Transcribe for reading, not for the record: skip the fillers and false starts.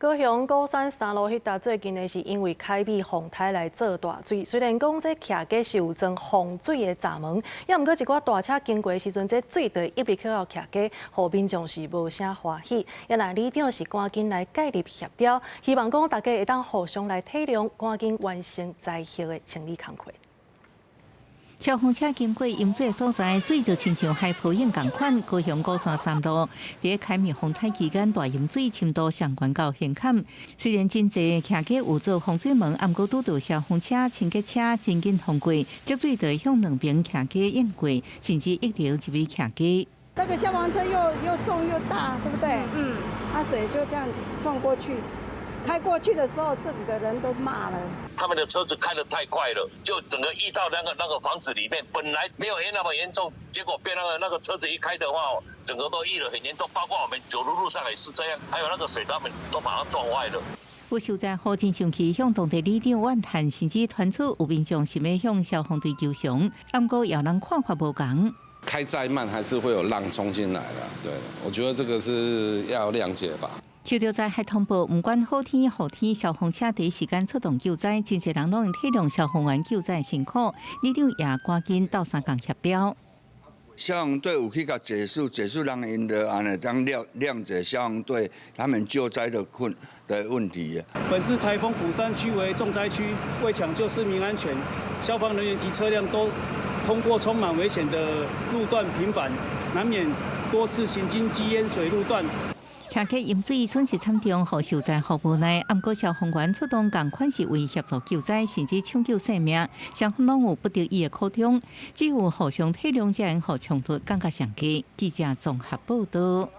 高雄高山三路迄带最近的是因为开辟洪台来做大水，虽然讲这徛家是有装防水的闸门，也毋过一寡大车经过的时阵，这水就一直去到徛家，互民众是无啥欢喜。也那里长是赶紧来介入协调，希望讲大家会当互相来体谅，赶紧完成灾后的清理工作。 消防车经过淹水所在，水就亲像海泡影共款。高雄高山三路在开灭洪台期间，大淹水深度上悬到现坎。虽然真济徛家有做防水门，毋过拄到消防车、清洁车真紧通过，积水就向两边徛家淹过，甚至一流一位徛家。那个消防车又重又大，对不对？嗯。水就这样撞过去。 开过去的时候，这里的人都骂了。他们的车子开得太快了，就整个溢到那个房子里面。本来没有那么严重，结果被那个车子一开的话，整个都溢得很严重。包括我们九如路上也是这样，还有那个水闸门都把它撞坏了。有受灾户真生气，向当地里长怨叹，甚至传出有民众想要向消防队求偿，不过有人看法无同。 开再慢还是会有浪冲进来的，对，我觉得这个是要谅解吧。受到灾害通报，不管好天雨天，消防车第一时间出动救灾，真侪人拢用体谅消防员救灾辛苦，里长也赶紧到三港协调。消防队有去甲解释人因的安尼当谅解消防队他们救灾的问题。本次台风鼓山区为重灾区，为抢救市民安全，消防人员及车辆都通过充满危险的路段频繁，难免多次行经积淹水路段。 徛家淹水损失惨重，互受灾户无奈。不过消防员出动，共款是为协助救灾，甚至抢救性命，双方拢有不得已的苦衷，只有互相体谅，才能互冲突降到上低。记者综合报道。